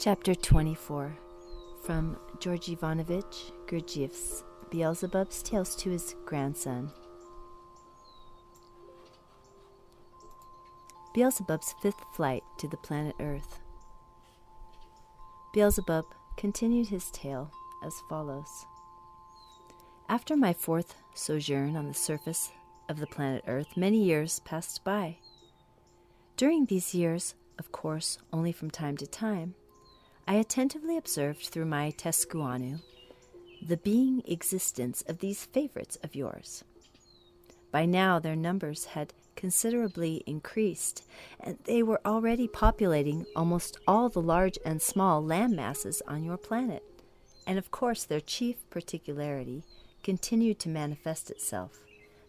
Chapter 24, from George Ivanovich Gurdjieff's Beelzebub's Tales to His Grandson. Beelzebub's fifth flight to the planet Earth. Beelzebub continued his tale as follows. After my fourth sojourn on the surface of the planet Earth, many years passed by. During these years, of course, only from time to time, I attentively observed through my tescuanu the being existence of these favorites of yours. By now their numbers had considerably increased, and they were already populating almost all the large and small land masses on your planet, and of course their chief particularity continued to manifest itself.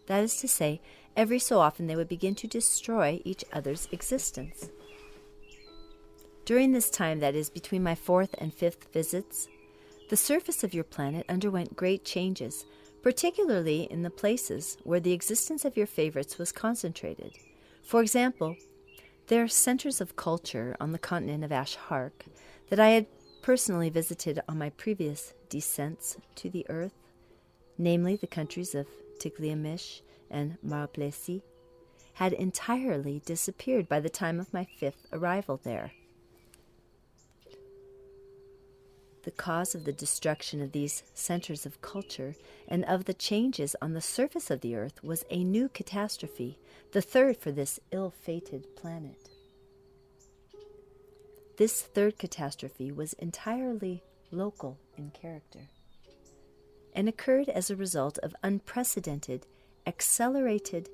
That is to say, every so often they would begin to destroy each other's existence. During this time, that is, between my fourth and fifth visits, the surface of your planet underwent great changes, particularly in the places where the existence of your favorites was concentrated. For example, there are centers of culture on the continent of Ashhark that I had personally visited on my previous descents to the earth, namely the countries of Tikliamish and Maraplesi, had entirely disappeared by the time of my fifth arrival there. The cause of the destruction of these centers of culture and of the changes on the surface of the earth was a new catastrophe, the third for this ill-fated planet. This third catastrophe was entirely local in character and occurred as a result of unprecedented, accelerated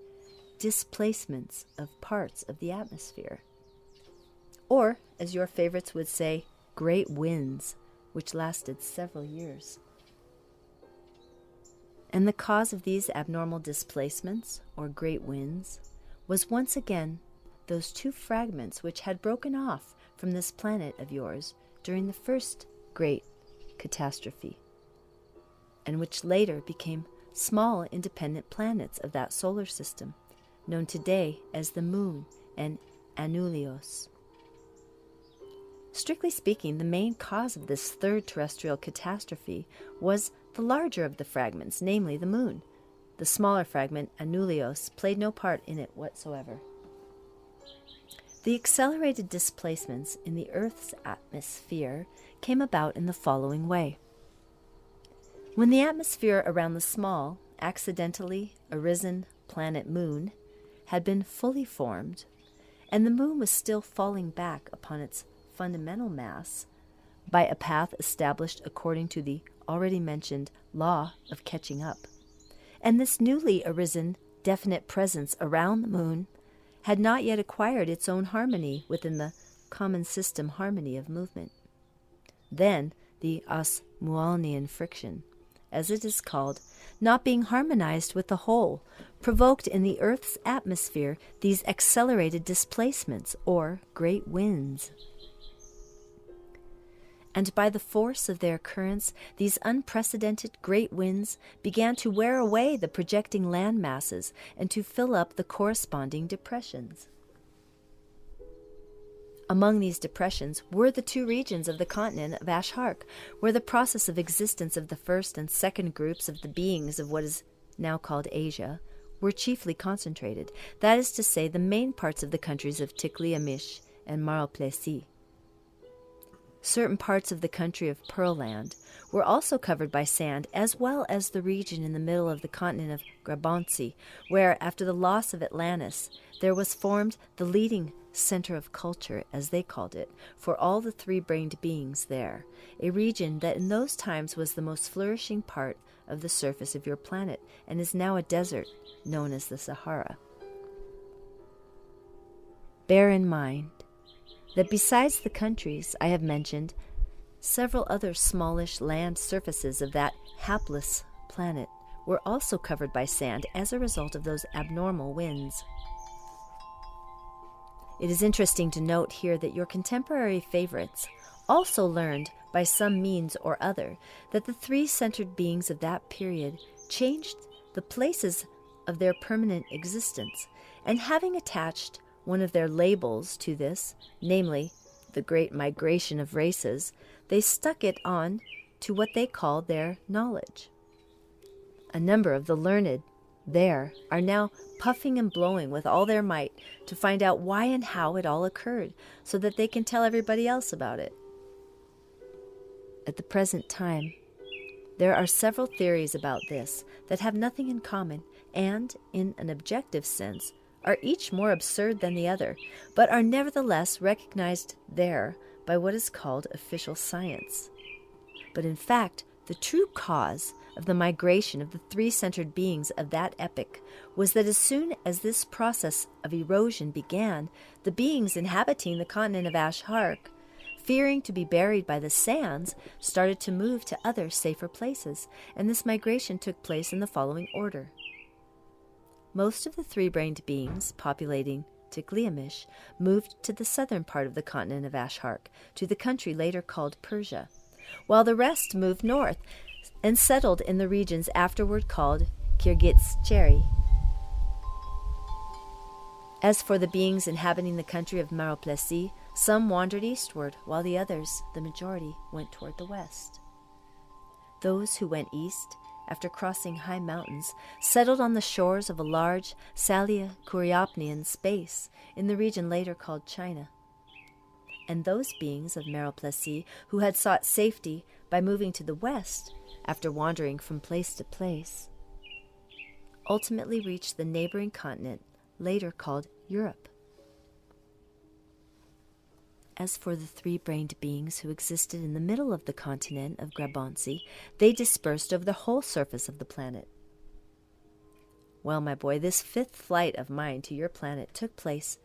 displacements of parts of the atmosphere, or, as your favorites would say, great winds, which lasted several years. And the cause of these abnormal displacements, or great winds, was once again those two fragments which had broken off from this planet of yours during the first great catastrophe, and which later became small independent planets of that solar system, known today as the Moon and Anulios. Strictly speaking, the main cause of this third terrestrial catastrophe was the larger of the fragments, namely the Moon. The smaller fragment, Anulios, played no part in it whatsoever. The accelerated displacements in the Earth's atmosphere came about in the following way. When the atmosphere around the small, accidentally arisen planet Moon had been fully formed, and the Moon was still falling back upon its fundamental mass by a path established according to the already mentioned law of catching up. And this newly arisen definite presence around the Moon had not yet acquired its own harmony within the common system harmony of movement. Then the Osmualnian friction, as it is called, not being harmonized with the whole, provoked in the Earth's atmosphere these accelerated displacements, or great winds. And by the force of their currents, these unprecedented great winds began to wear away the projecting land masses and to fill up the corresponding depressions. Among these depressions were the two regions of the continent of Ashhark, where the process of existence of the first and second groups of the beings of what is now called Asia were chiefly concentrated, that is to say, the main parts of the countries of Tikliamish and Maraplesi. Certain parts of the country of Pearl Land were also covered by sand, as well as the region in the middle of the continent of Grabontsi, where, after the loss of Atlantis, there was formed the leading center of culture, as they called it, for all the three-brained beings there, a region that in those times was the most flourishing part of the surface of your planet, and is now a desert known as the Sahara. Bear in mind that besides the countries I have mentioned, several other smallish land surfaces of that hapless planet were also covered by sand as a result of those abnormal winds. It is interesting to note here that your contemporary favorites also learned by some means or other that the three-centered beings of that period changed the places of their permanent existence, and having attached one of their labels to this, namely the great migration of races, they stuck it on to what they call their knowledge. A number of the learned there are now puffing and blowing with all their might to find out why and how it all occurred, so that they can tell everybody else about it. At the present time, there are several theories about this that have nothing in common and, in an objective sense, are each more absurd than the other, but are nevertheless recognized there by what is called official science. But in fact, the true cause of the migration of the three-centered beings of that epoch was that as soon as this process of erosion began, the beings inhabiting the continent of Ashhark, fearing to be buried by the sands, started to move to other safer places, and this migration took place in the following order. Most of the three-brained beings populating Tikliamish moved to the southern part of the continent of Ashhark, to the country later called Persia, while the rest moved north and settled in the regions afterward called Kirgitz-Cheri. As for the beings inhabiting the country of Maroplesi, some wandered eastward, while the others, the majority, went toward the west. Those who went east, after crossing high mountains, settled on the shores of a large Salia-Kuriopnian space in the region later called China. And those beings of Maroplesi who had sought safety by moving to the west, after wandering from place to place, ultimately reached the neighboring continent, later called Europe. As for the three-brained beings who existed in the middle of the continent of Grabonsi, they dispersed over the whole surface of the planet. Well, my boy, this fifth flight of mine to your planet took place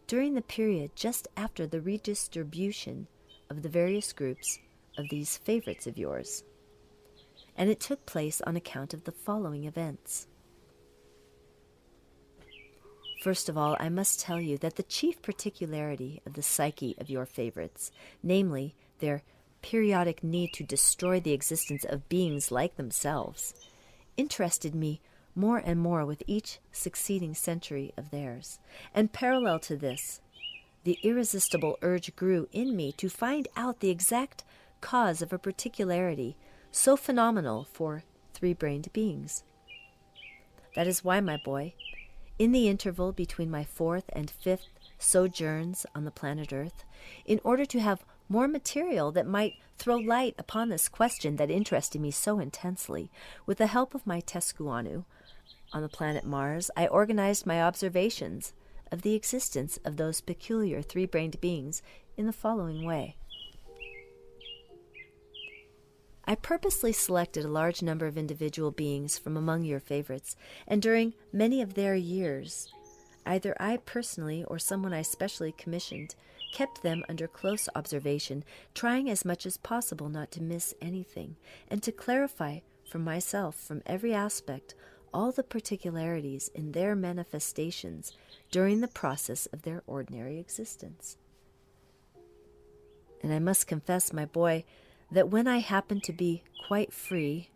during the period just after the redistribution of the various groups of these favorites of yours. And it took place on account of the following events. First of all, I must tell you that the chief particularity of the psyche of your favorites, namely their periodic need to destroy the existence of beings like themselves, interested me more and more with each succeeding century of theirs. And parallel to this, the irresistible urge grew in me to find out the exact cause of a particularity so phenomenal for three-brained beings. That is why, my boy, in the interval between my fourth and fifth sojourns on the planet Earth, in order to have more material that might throw light upon this question that interested me so intensely, with the help of my Tescuanu on the planet Mars, I organized my observations of the existence of those peculiar three-brained beings in the following way. I purposely selected a large number of individual beings from among your favorites, and during many of their years, either I personally or someone I specially commissioned kept them under close observation, trying as much as possible not to miss anything, and to clarify for myself from every aspect all the particularities in their manifestations during the process of their ordinary existence. And I must confess, my boy, that when I happened to be quite free,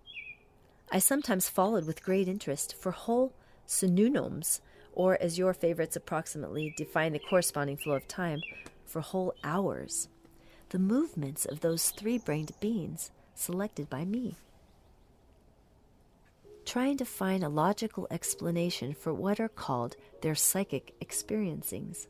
I sometimes followed with great interest for whole synonyms, or as your favorites approximately define the corresponding flow of time, for whole hours, the movements of those three-brained beings selected by me, trying to find a logical explanation for what are called their psychic experiencings.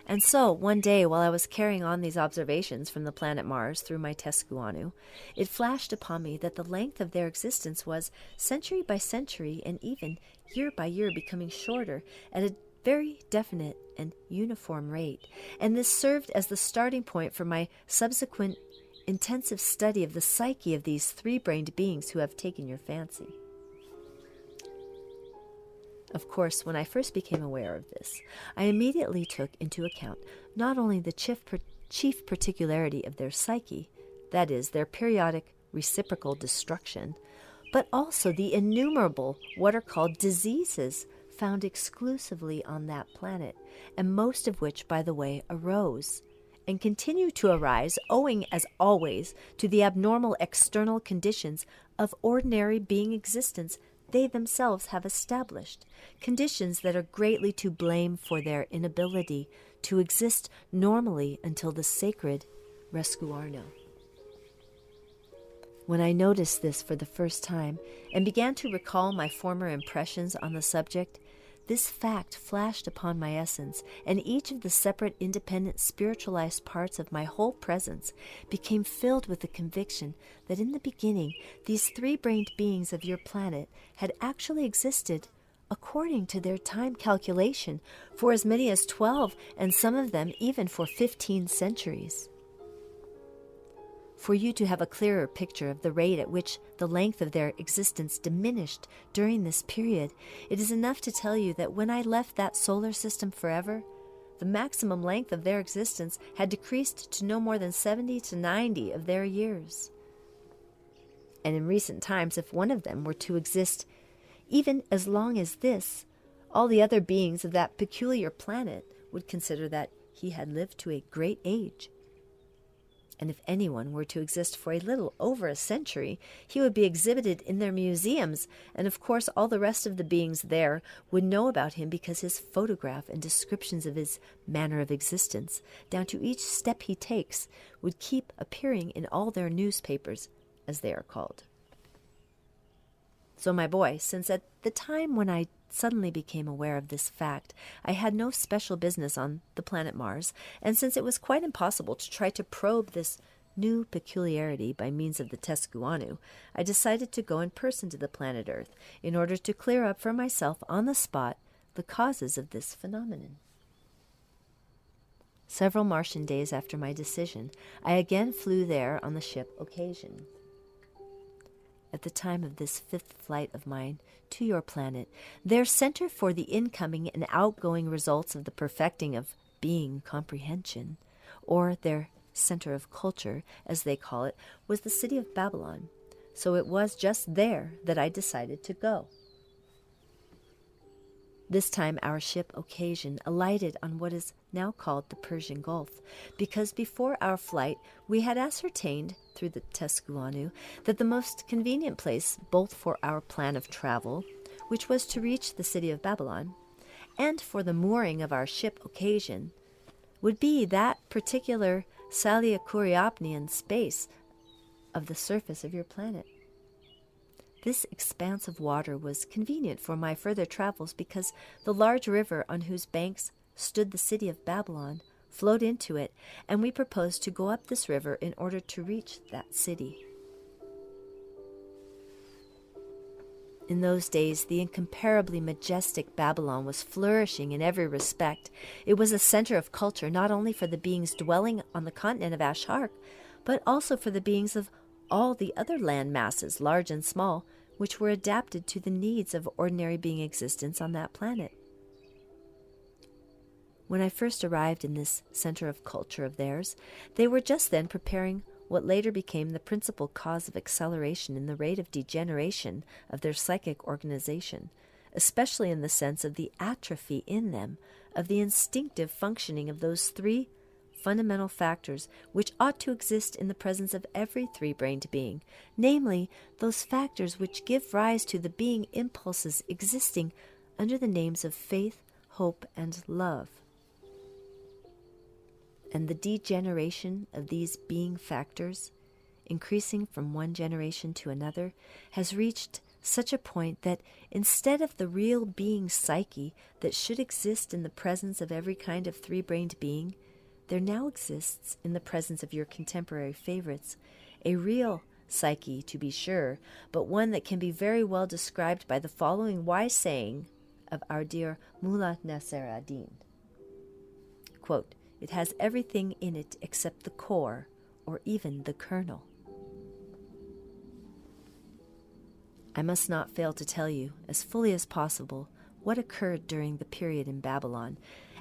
And so, one day, while I was carrying on these observations from the planet Mars through my Tescuanu, it flashed upon me that the length of their existence was, century by century and even year by year, becoming shorter at a very definite and uniform rate, and this served as the starting point for my subsequent intensive study of the psyche of these three-brained beings who have taken your fancy. Of course, when I first became aware of this, I immediately took into account not only the chief particularity of their psyche, that is, their periodic reciprocal destruction, but also the innumerable what are called diseases found exclusively on that planet, and most of which, by the way, arose and continue to arise owing, as always, to the abnormal external conditions of ordinary being existence they themselves have established, conditions that are greatly to blame for their inability to exist normally until the sacred Rescuarno. When I noticed this for the first time and began to recall my former impressions on the subject, this fact flashed upon my essence, and each of the separate, independent, spiritualized parts of my whole presence became filled with the conviction that in the beginning these three-brained beings of your planet had actually existed according to their time calculation for as many as 12, and some of them even for 15 centuries. For you to have a clearer picture of the rate at which the length of their existence diminished during this period, it is enough to tell you that when I left that solar system forever, the maximum length of their existence had decreased to no more than 70 to 90 of their years. And in recent times, if one of them were to exist even as long as this, all the other beings of that peculiar planet would consider that he had lived to a great age. And if anyone were to exist for a little over a century, he would be exhibited in their museums, and of course all the rest of the beings there would know about him because his photograph and descriptions of his manner of existence, down to each step he takes, would keep appearing in all their newspapers, as they are called. So my boy, since at the time when I suddenly became aware of this fact, I had no special business on the planet Mars, and since it was quite impossible to try to probe this new peculiarity by means of the Tescuanu, I decided to go in person to the planet Earth in order to clear up for myself on the spot the causes of this phenomenon. Several Martian days after my decision, I again flew there on the ship Occasion. At the time of this fifth flight of mine to your planet, their center for the incoming and outgoing results of the perfecting of being comprehension, or their center of culture, as they call it, was the city of Babylon. So it was just there that I decided to go. This time our ship Occasion alighted on what is now called the Persian Gulf, because before our flight we had ascertained through the Tescuanu that the most convenient place both for our plan of travel, which was to reach the city of Babylon, and for the mooring of our ship Occasion, would be that particular Salia-Kuriopnian space of the surface of your planet. This expanse of water was convenient for my further travels because the large river on whose banks stood the city of Babylon flowed into it, and we proposed to go up this river in order to reach that city. In those days, the incomparably majestic Babylon was flourishing in every respect. It was a center of culture not only for the beings dwelling on the continent of Ashark, but also for the beings of all the other land masses, large and small, which were adapted to the needs of ordinary being existence on that planet. When I first arrived in this center of culture of theirs, they were just then preparing what later became the principal cause of acceleration in the rate of degeneration of their psychic organization, especially in the sense of the atrophy in them of the instinctive functioning of those three fundamental factors which ought to exist in the presence of every three-brained being, namely, those factors which give rise to the being impulses existing under the names of faith, hope, and love. And the degeneration of these being factors, increasing from one generation to another, has reached such a point that instead of the real being psyche that should exist in the presence of every kind of three-brained being, there now exists in the presence of your contemporary favorites a real psyche, to be sure, but one that can be very well described by the following wise saying of our dear Mullah Nasser ad-Din. Quote, "It has everything in it except the core, or even the kernel." I must not fail to tell you, as fully as possible, what occurred during the period in Babylon,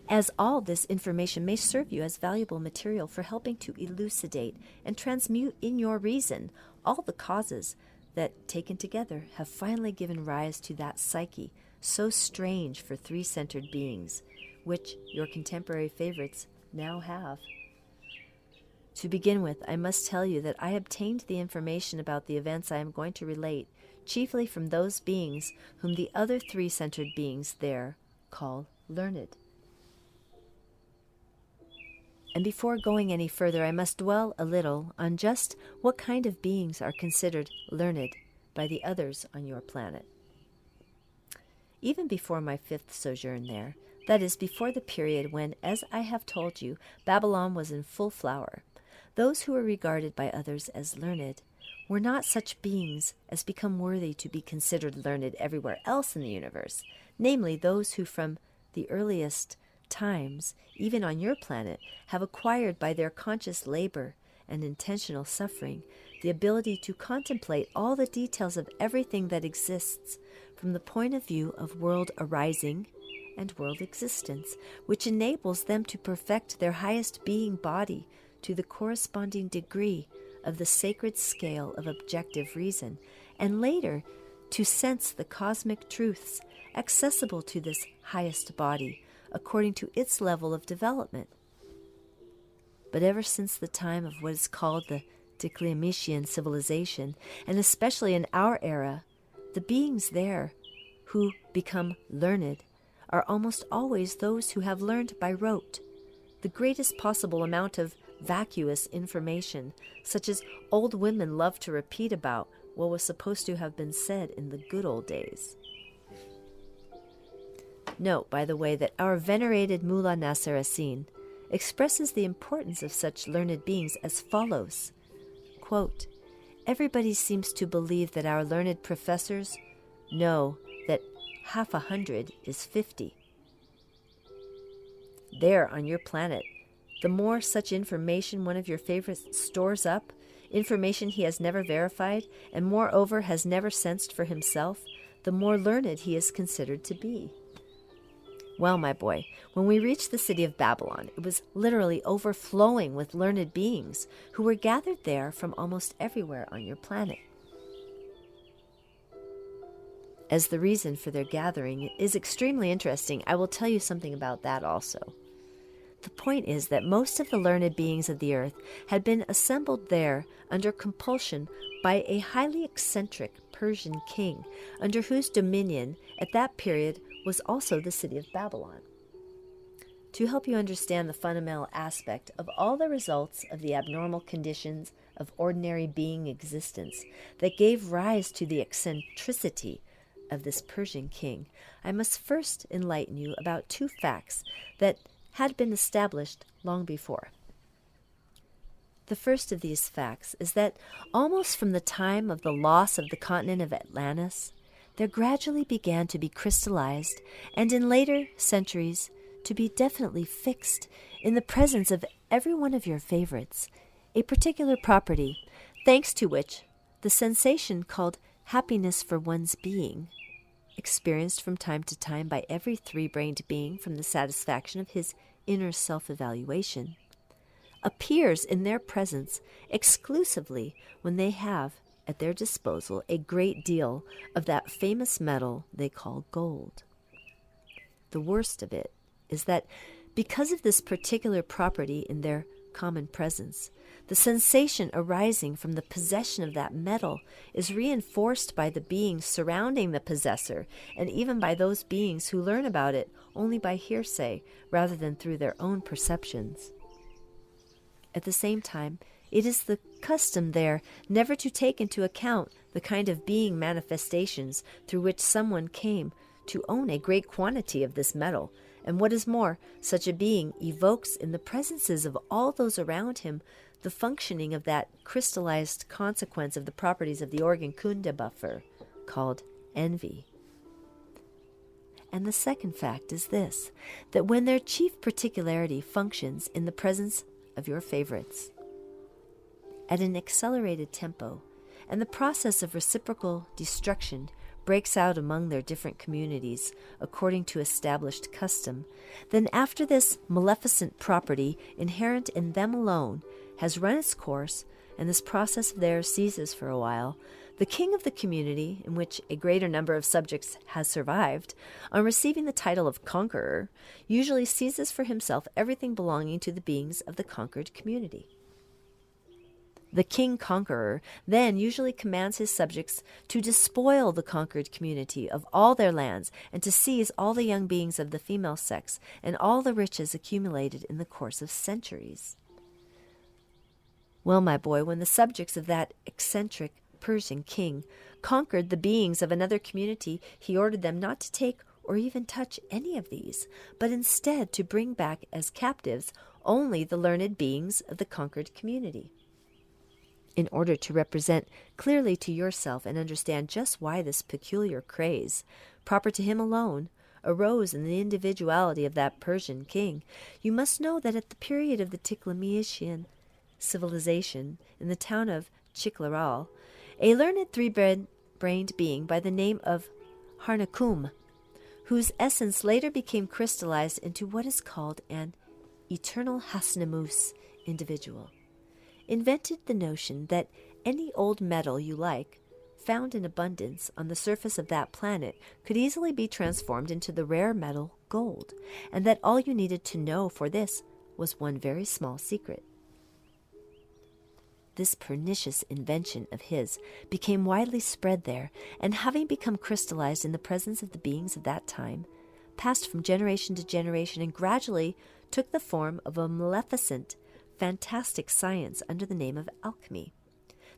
as all this information may serve you as valuable material for helping to elucidate and transmute in your reason all the causes that, taken together, have finally given rise to that psyche so strange for three-centered beings, which your contemporary favorites now have. To begin with, I must tell you that I obtained the information about the events I am going to relate chiefly from those beings whom the other three-centered beings there call learned. And before going any further, I must dwell a little on just what kind of beings are considered learned by the others on your planet. Even before my 5th sojourn there, that is, before the period when, as I have told you, Babylon was in full flower, those who were regarded by others as learned were not such beings as become worthy to be considered learned everywhere else in the universe, namely those who from the earliest times, even on your planet, have acquired by their conscious labor and intentional suffering the ability to contemplate all the details of everything that exists from the point of view of world arising and world existence, which enables them to perfect their highest being body to the corresponding degree of the sacred scale of objective reason, and later to sense the cosmic truths accessible to this highest body according to its level of development. But ever since the time of what is called the Declamatian civilization, and especially in our era, the beings there who become learned are almost always those who have learned by rote the greatest possible amount of vacuous information, such as old women love to repeat about what was supposed to have been said in the good old days. Note, by the way, that our venerated Mullah Nasser Asin expresses the importance of such learned beings as follows, quote, "Everybody seems to believe that our learned professors know that 50 is 50. There, on your planet, the more such information one of your favorites stores up, information he has never verified, and moreover has never sensed for himself, the more learned he is considered to be." Well, my boy, when we reached the city of Babylon, it was literally overflowing with learned beings who were gathered there from almost everywhere on your planet. As the reason for their gathering is extremely interesting, I will tell you something about that also. The point is that most of the learned beings of the earth had been assembled there under compulsion by a highly eccentric Persian king, under whose dominion at that period was also the city of Babylon. To help you understand the fundamental aspect of all the results of the abnormal conditions of ordinary being existence that gave rise to the eccentricity of this Persian king, I must first enlighten you about 2 facts that had been established long before. The first of these facts is that almost from the time of the loss of the continent of Atlantis, there gradually began to be crystallized, and in later centuries to be definitely fixed in the presence of every one of your favorites, a particular property, thanks to which the sensation called happiness for one's being, experienced from time to time by every 3-brained being from the satisfaction of his inner self-evaluation, appears in their presence exclusively when they have at their disposal a great deal of that famous metal they call gold. The worst of it is that because of this particular property in their common presence, the sensation arising from the possession of that metal is reinforced by the beings surrounding the possessor, and even by those beings who learn about it only by hearsay rather than through their own perceptions. At the same time, it is the custom there never to take into account the kind of being manifestations through which someone came to own a great quantity of this metal, and what is more, such a being evokes in the presences of all those around him the functioning of that crystallized consequence of the properties of the organ kunda buffer, called envy. And the second fact is this, that when their chief particularity functions in the presence of your favorites, at an accelerated tempo, and the process of reciprocal destruction breaks out among their different communities according to established custom, then after this maleficent property inherent in them alone has run its course, and this process of theirs ceases for a while, the king of the community, in which a greater number of subjects has survived, on receiving the title of conqueror, usually seizes for himself everything belonging to the beings of the conquered community. The king-conqueror then usually commands his subjects to despoil the conquered community of all their lands and to seize all the young beings of the female sex and all the riches accumulated in the course of centuries. Well, my boy, when the subjects of that eccentric Persian king conquered the beings of another community, he ordered them not to take or even touch any of these, but instead to bring back as captives only the learned beings of the conquered community. In order to represent clearly to yourself and understand just why this peculiar craze, proper to him alone, arose in the individuality of that Persian king, you must know that at the period of the Ticlametian civilization in the town of Chiklaral, a learned three-brained being by the name of Harnakum, whose essence later became crystallized into what is called an eternal Hasnamus individual, invented the notion that any old metal you like, found in abundance on the surface of that planet, could easily be transformed into the rare metal gold, and that all you needed to know for this was one very small secret. This pernicious invention of his became widely spread there, and having become crystallized in the presence of the beings of that time, passed from generation to generation and gradually took the form of a maleficent, fantastic science under the name of alchemy,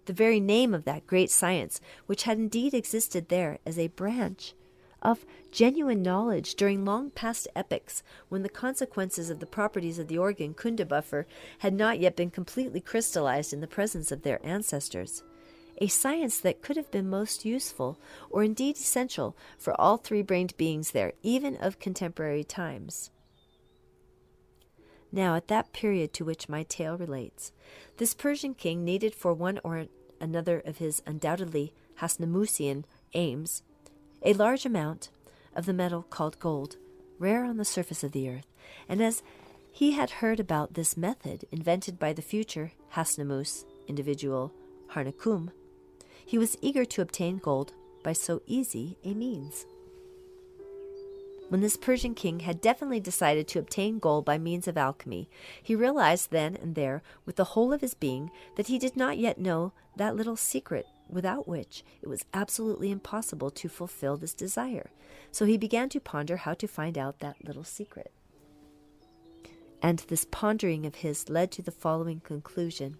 the very name of that great science which had indeed existed there as a branch of genuine knowledge during long past epochs when the consequences of the properties of the organ Kundabuffer had not yet been completely crystallized in the presence of their ancestors, a science that could have been most useful or indeed essential for all three-brained beings there, even of contemporary times. Now, at that period to which my tale relates, this Persian king needed for one or another of his undoubtedly Hasnamusian aims a large amount of the metal called gold, rare on the surface of the earth, and as he had heard about this method invented by the future Hasnamus individual Harnakum, he was eager to obtain gold by so easy a means. When this Persian king had definitely decided to obtain gold by means of alchemy, he realized then and there, with the whole of his being, that he did not yet know that little secret without which it was absolutely impossible to fulfill this desire. So he began to ponder how to find out that little secret. And this pondering of his led to the following conclusion.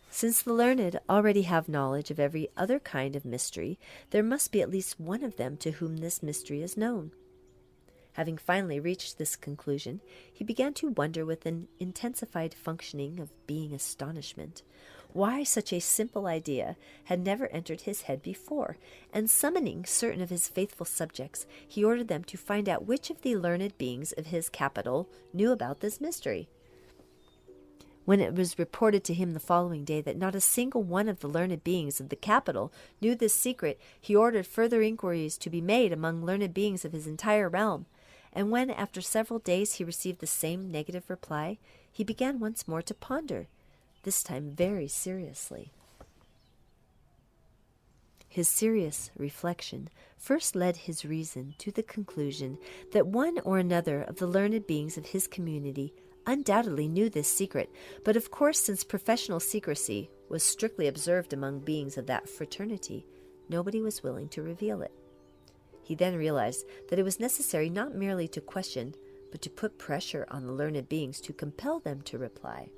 Since the learned already have knowledge of every other kind of mystery, there must be at least one of them to whom this mystery is known. Having finally reached this conclusion, he began to wonder with an intensified functioning of being astonishment why such a simple idea had never entered his head before, and summoning certain of his faithful subjects, he ordered them to find out which of the learned beings of his capital knew about this mystery. When it was reported to him the following day that not a single one of the learned beings of the capital knew this secret, he ordered further inquiries to be made among learned beings of his entire realm, and when after several days he received the same negative reply, he began once more to ponder, this time very seriously. His serious reflection first led his reason to the conclusion that one or another of the learned beings of his community undoubtedly knew this secret, but of course, since professional secrecy was strictly observed among beings of that fraternity, nobody was willing to reveal it. He then realized that it was necessary not merely to question, but to put pressure on the learned beings to compel them to reply.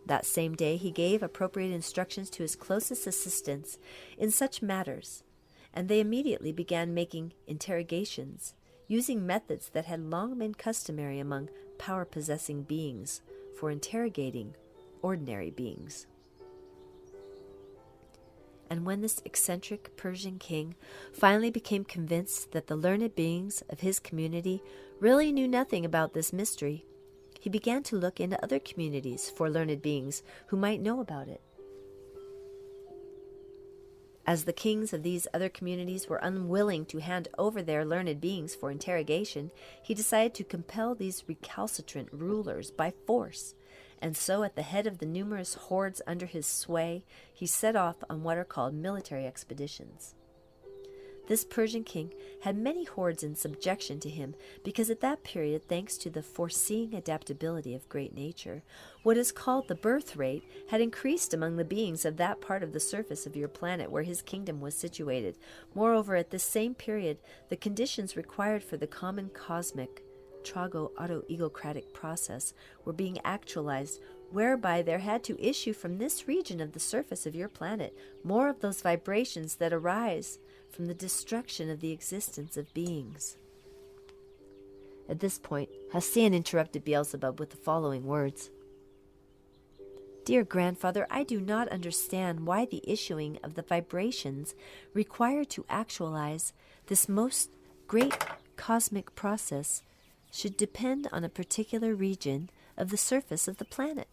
That same day he gave appropriate instructions to his closest assistants in such matters, and they immediately began making interrogations, using methods that had long been customary among power-possessing beings for interrogating ordinary beings. And when this eccentric Persian king finally became convinced that the learned beings of his community really knew nothing about this mystery, he began to look into other communities for learned beings who might know about it. As the kings of these other communities were unwilling to hand over their learned beings for interrogation, he decided to compel these recalcitrant rulers by force, and so at the head of the numerous hordes under his sway, he set off on what are called military expeditions. This Persian king had many hordes in subjection to him because at that period, thanks to the foreseeing adaptability of great nature, what is called the birth rate had increased among the beings of that part of the surface of your planet where his kingdom was situated. Moreover, at this same period, the conditions required for the common cosmic trago-auto-egocratic process were being actualized, whereby there had to issue from this region of the surface of your planet more of those vibrations that arise from the destruction of the existence of beings. At this point, Hassan interrupted Beelzebub with the following words. Dear grandfather, I do not understand why the issuing of the vibrations required to actualize this most great cosmic process should depend on a particular region of the surface of the planet.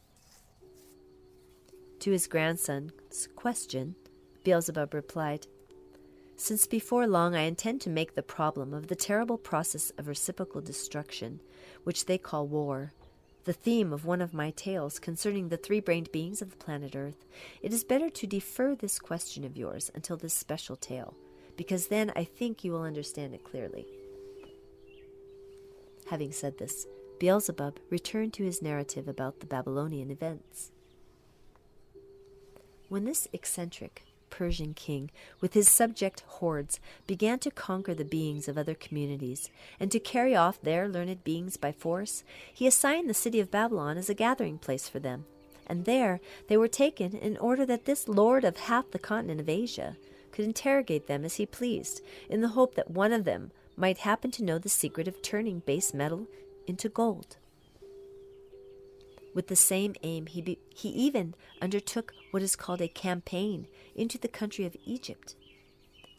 To his grandson's question, Beelzebub replied, Since before long I intend to make the problem of the terrible process of reciprocal destruction, which they call war, the theme of one of my tales concerning the three-brained beings of the planet Earth, it is better to defer this question of yours until this special tale, because then I think you will understand it clearly. Having said this, Beelzebub returned to his narrative about the Babylonian events. When this eccentric Persian king, with his subject hordes, began to conquer the beings of other communities, and to carry off their learned beings by force, he assigned the city of Babylon as a gathering place for them, and there they were taken in order that this lord of half the continent of Asia could interrogate them as he pleased, in the hope that one of them might happen to know the secret of turning base metal into gold. With the same aim, he even undertook what is called a campaign into the country of Egypt.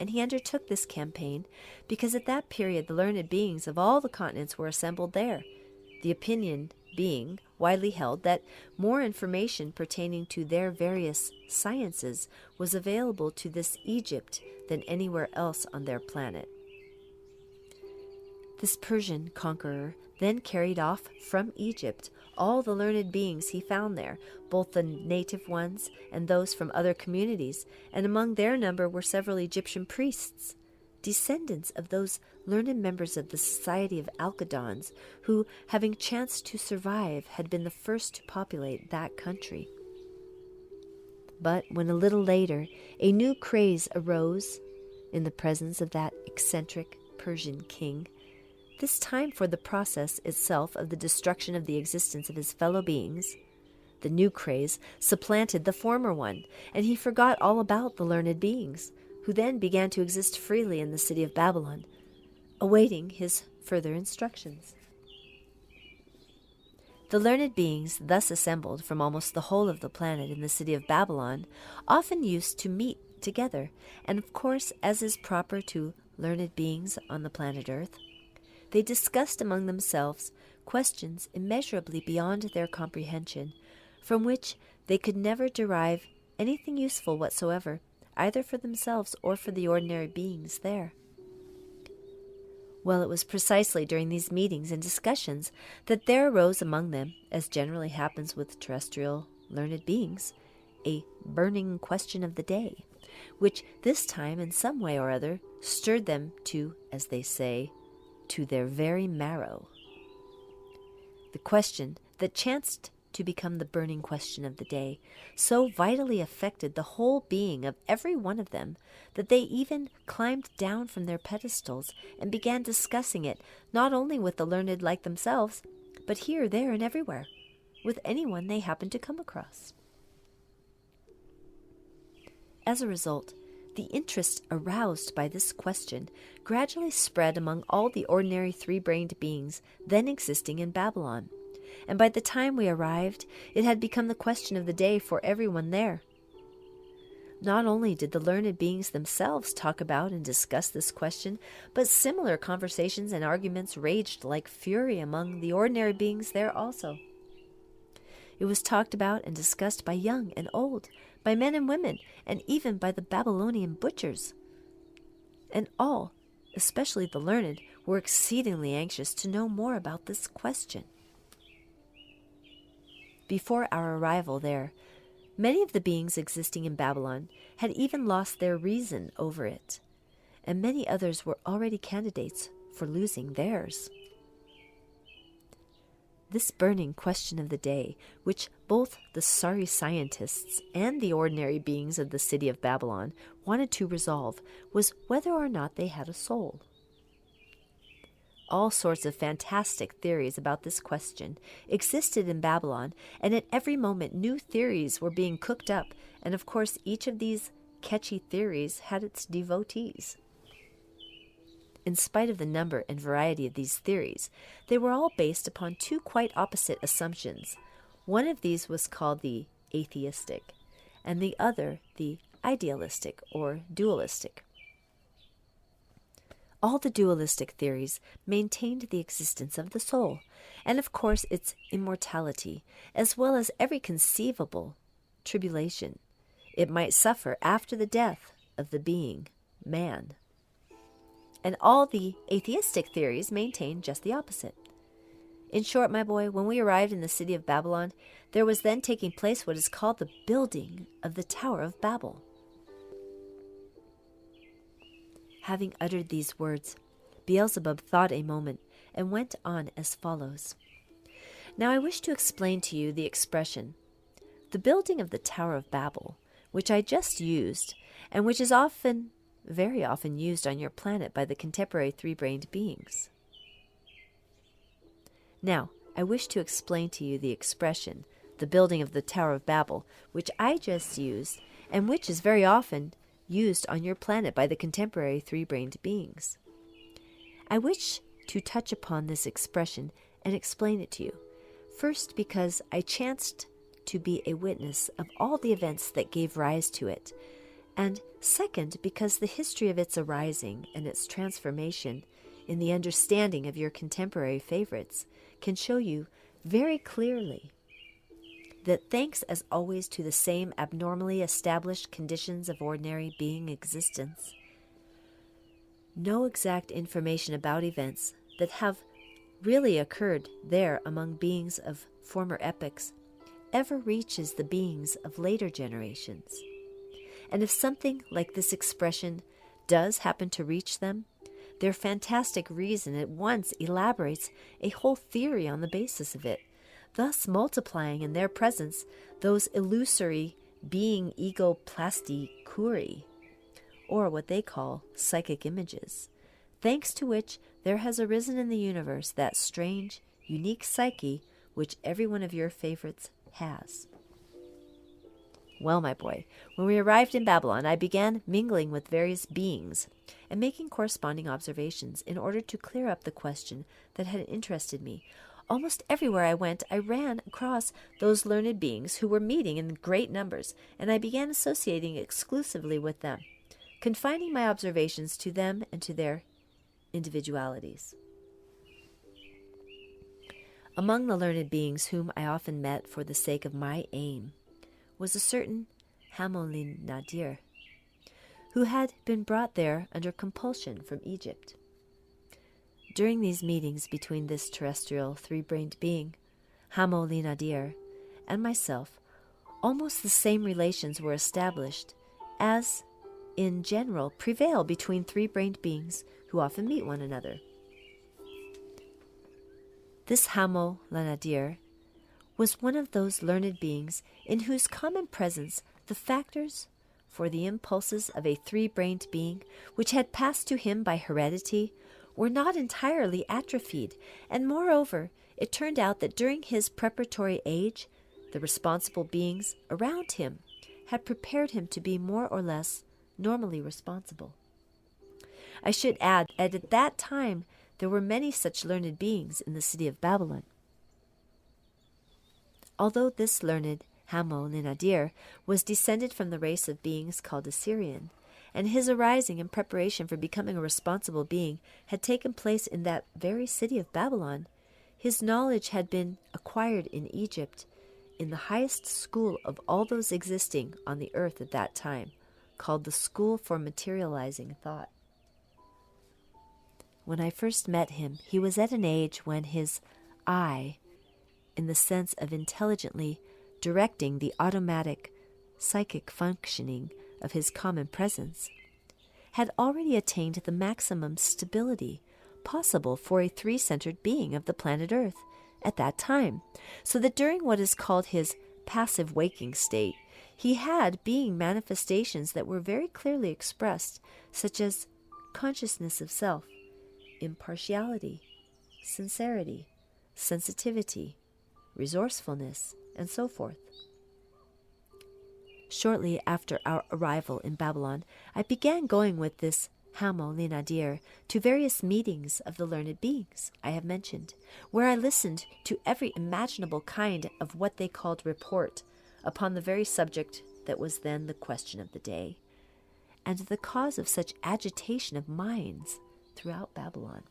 And he undertook this campaign because at that period the learned beings of all the continents were assembled there, the opinion being widely held that more information pertaining to their various sciences was available to this Egypt than anywhere else on their planet. This Persian conqueror then carried off from Egypt all the learned beings he found there, both the native ones and those from other communities, and among their number were several Egyptian priests, descendants of those learned members of the Society of Alkadons, who, having chanced to survive, had been the first to populate that country. But when a little later a new craze arose in the presence of that eccentric Persian king, this time for the process itself of the destruction of the existence of his fellow beings, the new craze supplanted the former one, and he forgot all about the learned beings, who then began to exist freely in the city of Babylon, awaiting his further instructions. The learned beings thus assembled from almost the whole of the planet in the city of Babylon often used to meet together, and of course, as is proper to learned beings on the planet Earth, they discussed among themselves questions immeasurably beyond their comprehension, from which they could never derive anything useful whatsoever, either for themselves or for the ordinary beings there. Well, it was precisely during these meetings and discussions that there arose among them, as generally happens with terrestrial learned beings, a burning question of the day, which this time in some way or other stirred them to, as they say, to their very marrow. The question that chanced to become the burning question of the day so vitally affected the whole being of every one of them that they even climbed down from their pedestals and began discussing it, not only with the learned like themselves, but here, there, and everywhere, with anyone they happened to come across. As a result, the interest aroused by this question gradually spread among all the ordinary three-brained beings then existing in Babylon, and by the time we arrived, it had become the question of the day for everyone there. Not only did the learned beings themselves talk about and discuss this question, but similar conversations and arguments raged like fury among the ordinary beings there also. It was talked about and discussed by young and old, by men and women, and even by the Babylonian butchers. And all, especially the learned, were exceedingly anxious to know more about this question. Before our arrival there, many of the beings existing in Babylon had even lost their reason over it, and many others were already candidates for losing theirs. This burning question of the day, which both the sorry scientists and the ordinary beings of the city of Babylon wanted to resolve, was whether or not they had a soul. All sorts of fantastic theories about this question existed in Babylon, and at every moment new theories were being cooked up, and of course each of these catchy theories had its devotees. In spite of the number and variety of these theories, they were all based upon two quite opposite assumptions. One of these was called the atheistic, and the other the idealistic or dualistic. All the dualistic theories maintained the existence of the soul, and of course its immortality, as well as every conceivable tribulation it might suffer after the death of the being, man. And all the atheistic theories maintained just the opposite. In short, my boy, when we arrived in the city of Babylon, there was then taking place what is called the building of the Tower of Babel. Having uttered these words, Beelzebub thought a moment and went on as follows. Now I wish to explain to you the expression, the building of the Tower of Babel, which I just used, and which is very often used on your planet by the contemporary three-brained beings. Now, I wish to explain to you the expression, the building of the Tower of Babel, which I just used, and which is very often used on your planet by the contemporary three-brained beings. I wish to touch upon this expression and explain it to you. First, because I chanced to be a witness of all the events that gave rise to it, and second, because the history of its arising and its transformation in the understanding of your contemporary favorites can show you very clearly that thanks as always to the same abnormally established conditions of ordinary being existence, no exact information about events that have really occurred there among beings of former epochs ever reaches the beings of later generations. And if something like this expression does happen to reach them, their fantastic reason at once elaborates a whole theory on the basis of it, thus multiplying in their presence those illusory being ego-plasticuri, or what they call psychic images, thanks to which there has arisen in the universe that strange, unique psyche which every one of your favorites has. Well, my boy, when we arrived in Babylon, I began mingling with various beings and making corresponding observations in order to clear up the question that had interested me. Almost everywhere I went, I ran across those learned beings who were meeting in great numbers, and I began associating exclusively with them, confining my observations to them and to their individualities. Among the learned beings whom I often met for the sake of my aim was a certain Hamolin Nadir, who had been brought there under compulsion from Egypt. During these meetings between this terrestrial three-brained being, Hamolin Nadir, and myself, almost the same relations were established as, in general, prevail between three-brained beings who often meet one another. This Hamolin Nadir was one of those learned beings in whose common presence the factors for the impulses of a three-brained being, which had passed to him by heredity, were not entirely atrophied, and moreover, it turned out that during his preparatory age, the responsible beings around him had prepared him to be more or less normally responsible. I should add that at that time there were many such learned beings in the city of Babylon. Although this learned Hamolin Nadir was descended from the race of beings called Assyrian, and his arising in preparation for becoming a responsible being had taken place in that very city of Babylon, his knowledge had been acquired in Egypt, in the highest school of all those existing on the earth at that time, called the School for Materializing Thought. When I first met him, he was at an age when his I, in the sense of intelligently directing the automatic psychic functioning of his common presence, had already attained the maximum stability possible for a three-centered being of the planet Earth at that time, so that during what is called his passive waking state, he had being manifestations that were very clearly expressed, such as consciousness of self, impartiality, sincerity, sensitivity, resourcefulness, and so forth. Shortly after our arrival in Babylon, I began going with this Hamo Linadir to various meetings of the learned beings I have mentioned, where I listened to every imaginable kind of what they called report upon the very subject that was then the question of the day, and the cause of such agitation of minds throughout Babylon.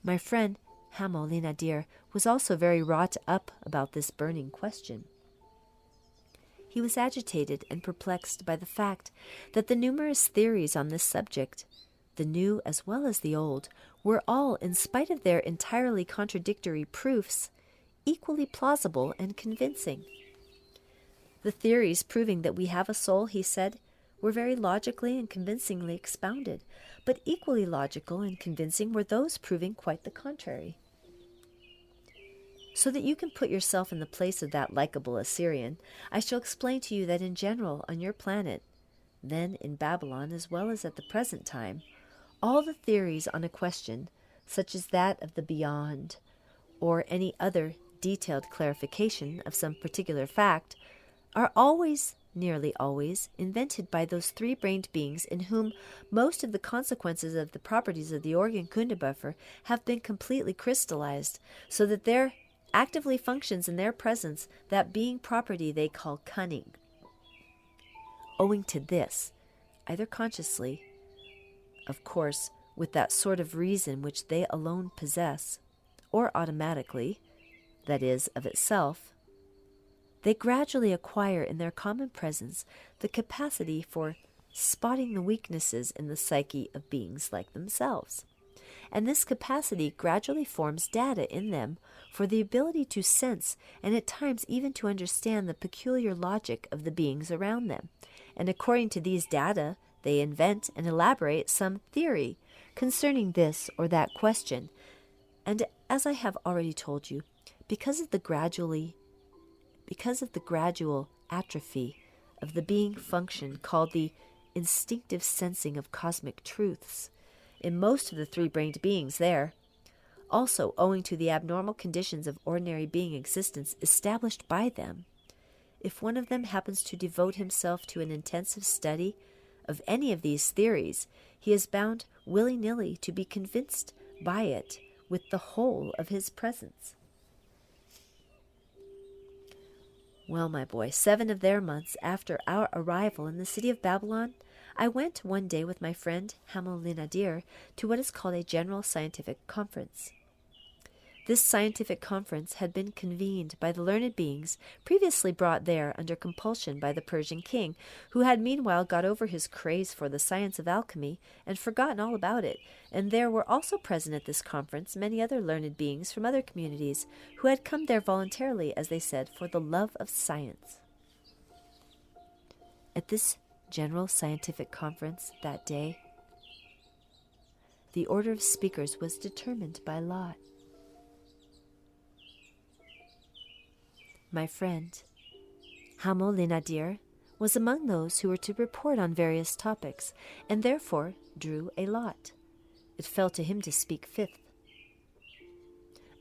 My friend Hamo Linadir was also very wrought up about this burning question. He was agitated and perplexed by the fact that the numerous theories on this subject, the new as well as the old, were all, in spite of their entirely contradictory proofs, equally plausible and convincing. The theories proving that we have a soul, he said, were very logically and convincingly expounded, but equally logical and convincing were those proving quite the contrary. So that you can put yourself in the place of that likable Assyrian, I shall explain to you that in general on your planet, then in Babylon as well as at the present time, all the theories on a question, such as that of the beyond, or any other detailed clarification of some particular fact, are always, nearly always, invented by those three-brained beings in whom most of the consequences of the properties of the organ Kundabuffer have been completely crystallized, so that there actively functions in their presence that being property they call cunning. Owing to this, either consciously, of course, with that sort of reason which they alone possess, or automatically, that is, of itself, they gradually acquire in their common presence the capacity for spotting the weaknesses in the psyche of beings like themselves. And this capacity gradually forms data in them for the ability to sense and at times even to understand the peculiar logic of the beings around them. And according to these data, they invent and elaborate some theory concerning this or that question. And as I have already told you, because of the gradual atrophy of the being function called the instinctive sensing of cosmic truths, in most of the three-brained beings there, also owing to the abnormal conditions of ordinary being existence established by them, if one of them happens to devote himself to an intensive study of any of these theories, he is bound willy-nilly to be convinced by it with the whole of his presence. Well, my boy, 7 of their months after our arrival in the city of Babylon, I went one day with my friend Hamo Linadir to what is called a general scientific conference. This scientific conference had been convened by the learned beings previously brought there under compulsion by the Persian king, who had meanwhile got over his craze for the science of alchemy and forgotten all about it, and there were also present at this conference many other learned beings from other communities who had come there voluntarily, as they said, for the love of science. At this general scientific conference that day, the order of speakers was determined by lot. My friend, Hamo Linadir, was among those who were to report on various topics, and therefore drew a lot. It fell to him to speak fifth.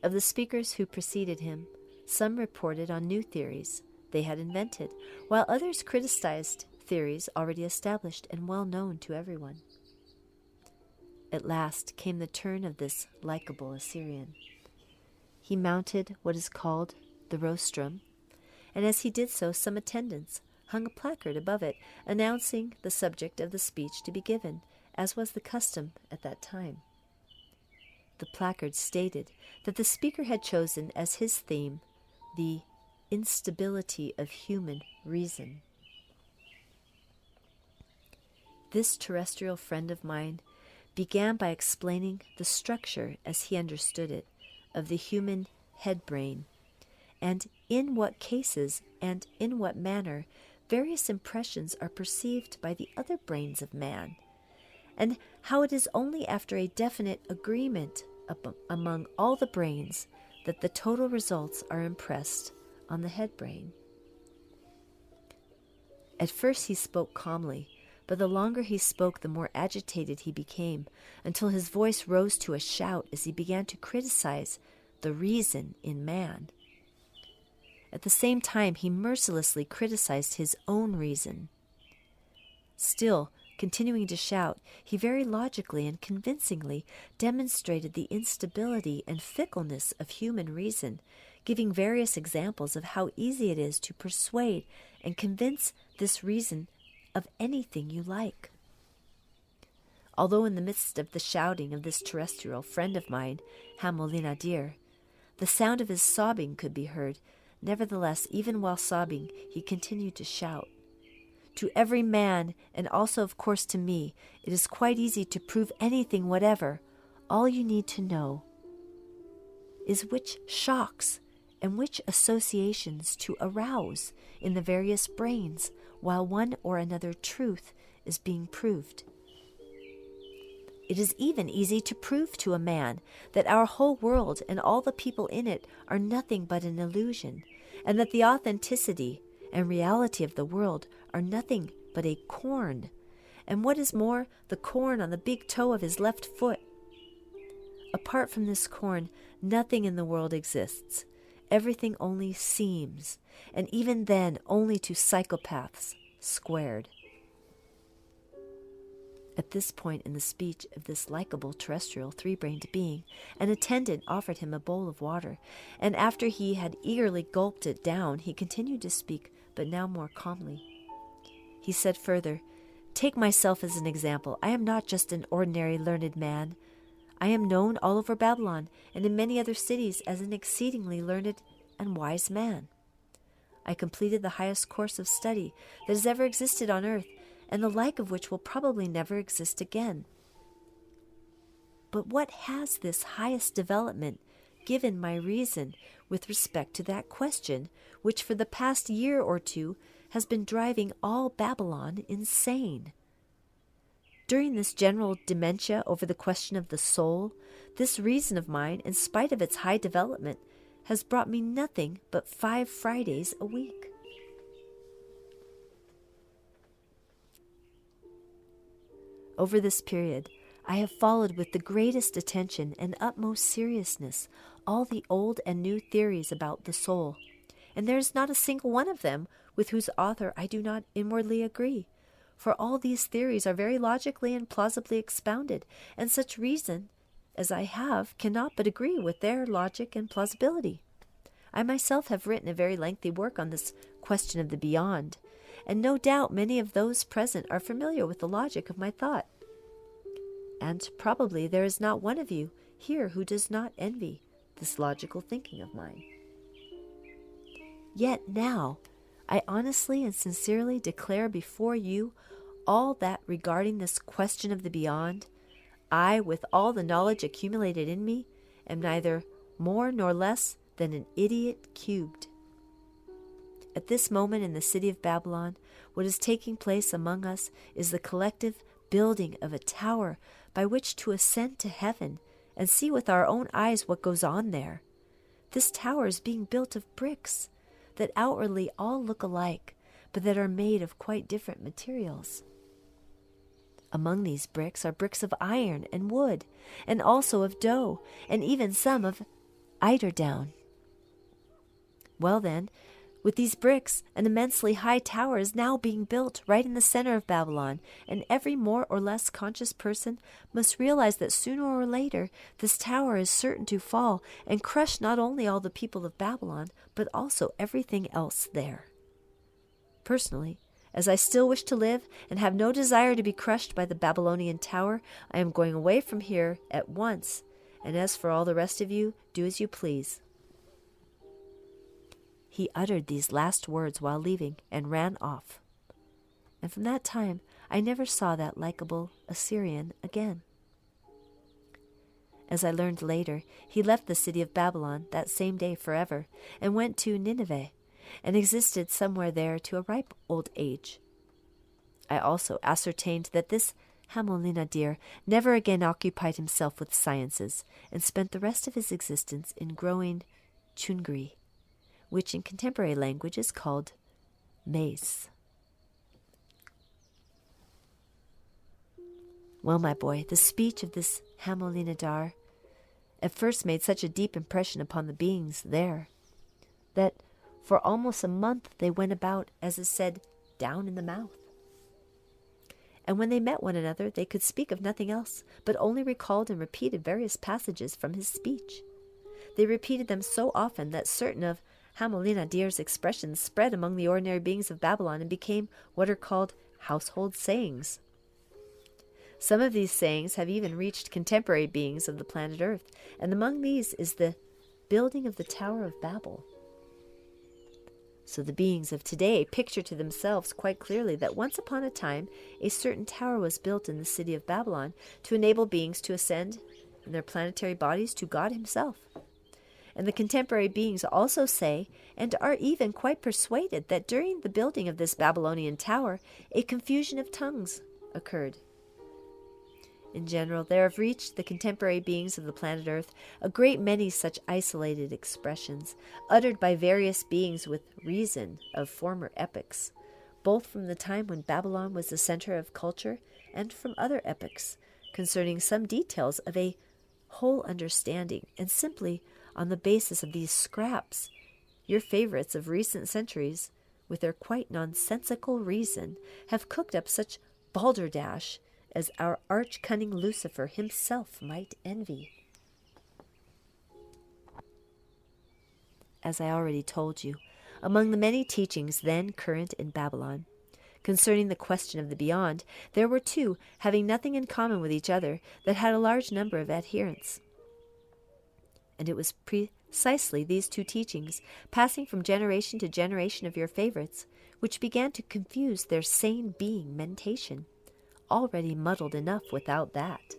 Of the speakers who preceded him, some reported on new theories they had invented, while others criticized theories already established and well known to everyone. At last came the turn of this likable Assyrian. He mounted what is called the rostrum, and as he did so, some attendants hung a placard above it announcing the subject of the speech to be given, as was the custom at that time. The placard stated that the speaker had chosen as his theme the instability of human reason. This terrestrial friend of mine began by explaining the structure, as he understood it, of the human head brain, and in what cases and in what manner various impressions are perceived by the other brains of man, and how it is only after a definite agreement among all the brains that the total results are impressed on the head brain. At first he spoke calmly, but the longer he spoke, the more agitated he became, until his voice rose to a shout as he began to criticize the reason in man. At the same time, he mercilessly criticized his own reason. Still, continuing to shout, he very logically and convincingly demonstrated the instability and fickleness of human reason, giving various examples of how easy it is to persuade and convince this reason of anything you like. Although in the midst of the shouting of this terrestrial friend of mine, Hamolina dear, the sound of his sobbing could be heard, nevertheless, even while sobbing, he continued to shout. To every man, and also of course to me, it is quite easy to prove anything whatever. All you need to know is which shocks and which associations to arouse in the various brains while one or another truth is being proved. It is even easy to prove to a man that our whole world and all the people in it are nothing but an illusion, and that the authenticity and reality of the world are nothing but a corn, and what is more, the corn on the big toe of his left foot. Apart from this corn, nothing in the world exists. Everything only seems, and even then only to psychopaths squared. At this point in the speech of this likable terrestrial three-brained being, an attendant offered him a bowl of water, and after he had eagerly gulped it down, he continued to speak, but now more calmly. He said further, "Take myself as an example. I am not just an ordinary learned man. I am known all over Babylon and in many other cities as an exceedingly learned and wise man. I completed the highest course of study that has ever existed on earth, and the like of which will probably never exist again. But what has this highest development given my reason with respect to that question which for the past year or two has been driving all Babylon insane? During this general dementia over the question of the soul, this reason of mine, in spite of its high development, has brought me nothing but 5 Fridays a week. Over this period, I have followed with the greatest attention and utmost seriousness all the old and new theories about the soul, and there is not a single one of them with whose author I do not inwardly agree, for all these theories are very logically and plausibly expounded, and such reason as I have cannot but agree with their logic and plausibility. I myself have written a very lengthy work on this question of the beyond, and no doubt many of those present are familiar with the logic of my thought. And probably there is not one of you here who does not envy this logical thinking of mine. Yet now, I honestly and sincerely declare before you all that regarding this question of the beyond, I, with all the knowledge accumulated in me, am neither more nor less than an idiot cubed. At this moment in the city of Babylon, what is taking place among us is the collective building of a tower by which to ascend to heaven and see with our own eyes what goes on there. This tower is being built of bricks that outwardly all look alike, but that are made of quite different materials. Among these bricks are bricks of iron and wood, and also of dough, and even some of eiderdown. Well then, with these bricks, an immensely high tower is now being built right in the center of Babylon, and every more or less conscious person must realize that sooner or later this tower is certain to fall and crush not only all the people of Babylon, but also everything else there. Personally, as I still wish to live and have no desire to be crushed by the Babylonian tower, I am going away from here at once, and as for all the rest of you, do as you please." He uttered these last words while leaving and ran off. And from that time, I never saw that likable Assyrian again. As I learned later, he left the city of Babylon that same day forever and went to Nineveh, and existed somewhere there to a ripe old age. I also ascertained that this Hamolina deer never again occupied himself with sciences, and spent the rest of his existence in growing chungri, which in contemporary language is called maize. Well, my boy, the speech of this Hamolina dar at first made such a deep impression upon the beings there, that for almost a month they went about, as is said, down in the mouth. And when they met one another, they could speak of nothing else, but only recalled and repeated various passages from his speech. They repeated them so often that certain of Hamolina deer's expressions spread among the ordinary beings of Babylon and became what are called household sayings. Some of these sayings have even reached contemporary beings of the planet Earth, and among these is the building of the Tower of Babel. So the beings of today picture to themselves quite clearly that once upon a time a certain tower was built in the city of Babylon to enable beings to ascend in their planetary bodies to God himself. And the contemporary beings also say, and are even quite persuaded, that during the building of this Babylonian tower, a confusion of tongues occurred. In general, there have reached the contemporary beings of the planet Earth a great many such isolated expressions, uttered by various beings with reason of former epochs, both from the time when Babylon was the center of culture and from other epochs, concerning some details of a whole understanding, and simply on the basis of these scraps, your favorites of recent centuries, with their quite nonsensical reason, have cooked up such balderdash as our arch-cunning Lucifer himself might envy. As I already told you, among the many teachings then current in Babylon, concerning the question of the beyond, there were two, having nothing in common with each other, that had a large number of adherents. And it was precisely these two teachings, passing from generation to generation of your favorites, which began to confuse their sane being mentation, already muddled enough without that.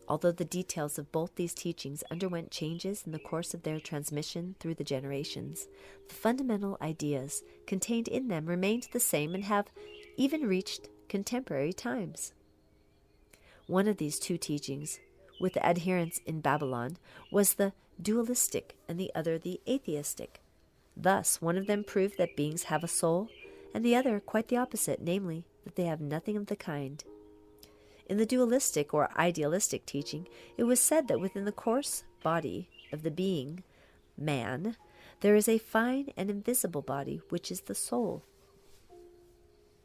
Although the details of both these teachings underwent changes in the course of their transmission through the generations, the fundamental ideas contained in them remained the same and have even reached contemporary times. One of these two teachings, with the adherents in Babylon, was the dualistic and the other the atheistic. Thus, one of them proved that beings have a soul, and the other quite the opposite, namely, that they have nothing of the kind. In the dualistic or idealistic teaching, it was said that within the coarse body of the being, man, there is a fine and invisible body, which is the soul.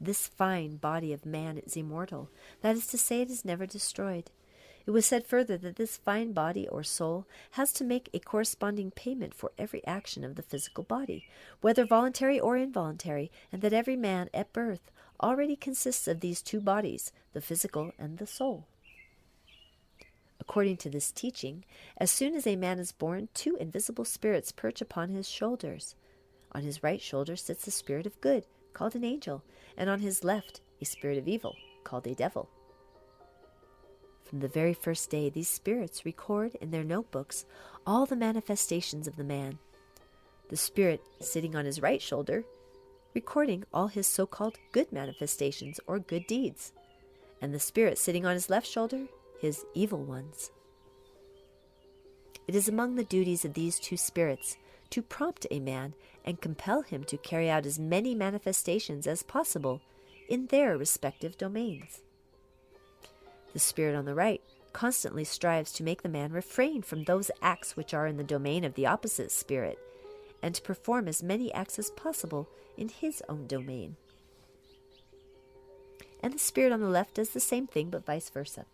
This fine body of man is immortal, that is to say, it is never destroyed. It was said further that this fine body or soul has to make a corresponding payment for every action of the physical body, whether voluntary or involuntary, and that every man at birth already consists of these two bodies, the physical and the soul. According to this teaching, as soon as a man is born, two invisible spirits perch upon his shoulders. On his right shoulder sits a spirit of good, called an angel, and on his left a spirit of evil, called a devil. From the very first day, these spirits record in their notebooks all the manifestations of the man. The spirit sitting on his right shoulder, recording all his so-called good manifestations or good deeds, and the spirit sitting on his left shoulder, his evil ones. It is among the duties of these two spirits to prompt a man and compel him to carry out as many manifestations as possible in their respective domains. The spirit on the right constantly strives to make the man refrain from those acts which are in the domain of the opposite spirit, and to perform as many acts as possible in his own domain. And the spirit on the left does the same thing, but vice versa.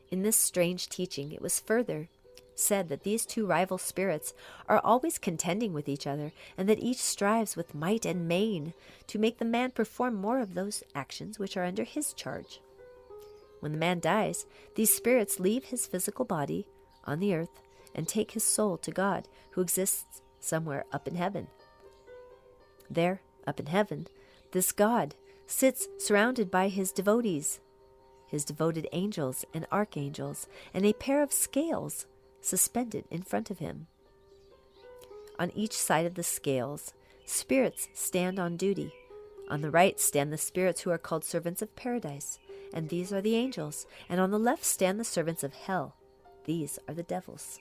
In this strange teaching, it was further said that these two rival spirits are always contending with each other, and that each strives with might and main to make the man perform more of those actions which are under his charge. When the man dies, these spirits leave his physical body on the earth and take his soul to God, who exists somewhere up in heaven. There, up in heaven, this God sits surrounded by his devotees, his devoted angels and archangels, and a pair of scales suspended in front of him. On each side of the scales, spirits stand on duty. On the right stand the spirits who are called servants of paradise, and these are the angels, and on the left stand the servants of hell. These are the devils.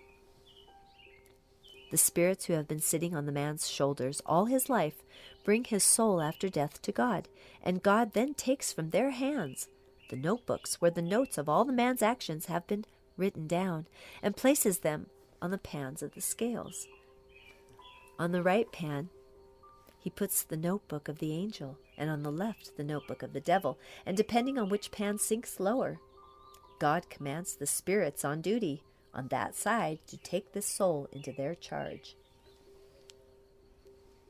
The spirits who have been sitting on the man's shoulders all his life bring his soul after death to God, and God then takes from their hands the notebooks where the notes of all the man's actions have been written down, and places them on the pans of the scales. On the right pan, he puts the notebook of the angel, and on the left the notebook of the devil, and depending on which pan sinks lower, God commands the spirits on duty on that side to take this soul into their charge.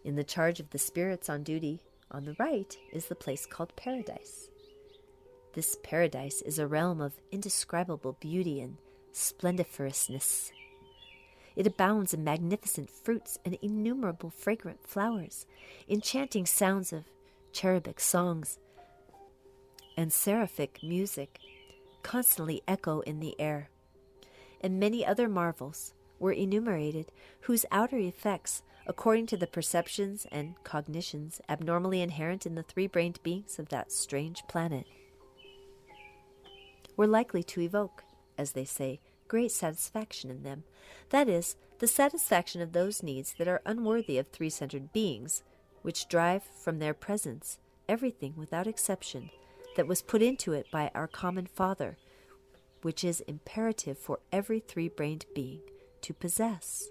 In the charge of the spirits on duty, on the right, is the place called paradise. This paradise is a realm of indescribable beauty and splendiferousness. It abounds in magnificent fruits and innumerable fragrant flowers, enchanting sounds of cherubic songs and seraphic music constantly echo in the air. And many other marvels were enumerated, whose outer effects, according to the perceptions and cognitions abnormally inherent in the three-brained beings of that strange planet, were likely to evoke, as they say, great satisfaction in them. That is, the satisfaction of those needs that are unworthy of three-centered beings, which drive from their presence everything without exception that was put into it by our common Father, which is imperative for every three-brained being to possess.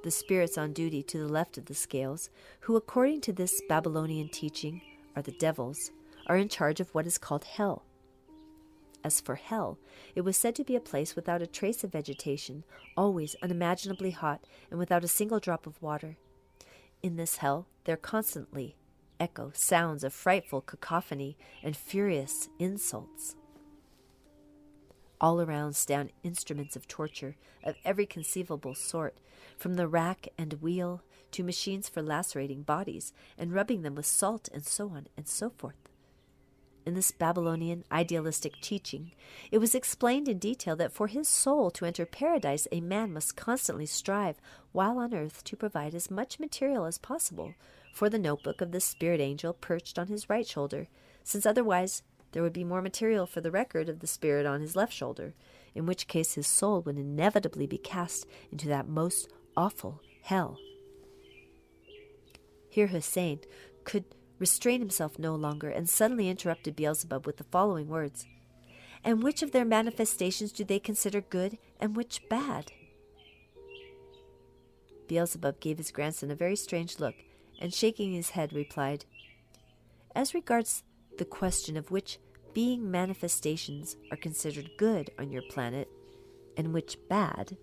The spirits on duty to the left of the scales, who according to this Babylonian teaching are the devils, are in charge of what is called hell. As for hell, it was said to be a place without a trace of vegetation, always unimaginably hot, and without a single drop of water. In this hell there constantly echo sounds of frightful cacophony and furious insults. All around stand instruments of torture of every conceivable sort, from the rack and wheel to machines for lacerating bodies and rubbing them with salt, and so on and so forth. In this Babylonian idealistic teaching, it was explained in detail that for his soul to enter paradise, a man must constantly strive while on earth to provide as much material as possible for the notebook of the spirit angel perched on his right shoulder, since otherwise there would be more material for the record of the spirit on his left shoulder, in which case his soul would inevitably be cast into that most awful hell. Here Hussein could restrain himself no longer, and suddenly interrupted Beelzebub with the following words: "And which of their manifestations do they consider good, and which bad?" Beelzebub gave his grandson a very strange look, and shaking his head replied, "As regards the question of which being manifestations are considered good on your planet, and which bad,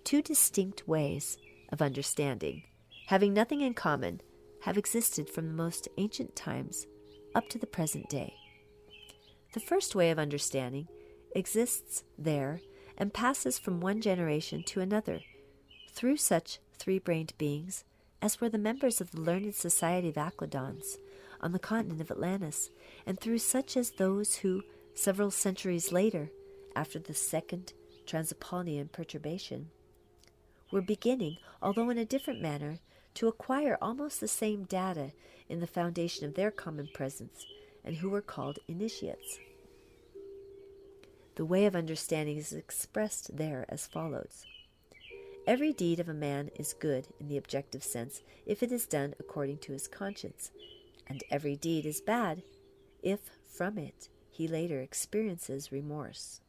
two distinct ways of understanding, having nothing in common, have existed from the most ancient times up to the present day. The first way of understanding exists there and passes from one generation to another through such three-brained beings as were the members of the learned society of Aquedons on the continent of Atlantis, and through such as those who, several centuries later, after the second Transapolnian perturbation, were beginning, although in a different manner, to acquire almost the same data in the foundation of their common presence, and who were called initiates. The way of understanding is expressed there as follows. Every deed of a man is good in the objective sense if it is done according to his conscience, and every deed is bad if from it he later experiences remorse.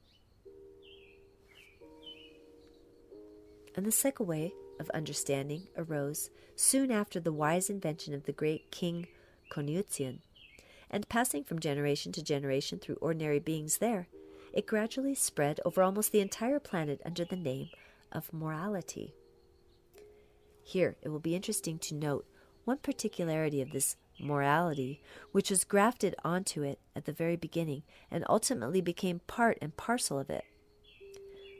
And the second way of understanding arose soon after the wise invention of the great King Konfucian, and passing from generation to generation through ordinary beings there, it gradually spread over almost the entire planet under the name of morality. Here it will be interesting to note one particularity of this morality, which was grafted onto it at the very beginning and ultimately became part and parcel of it.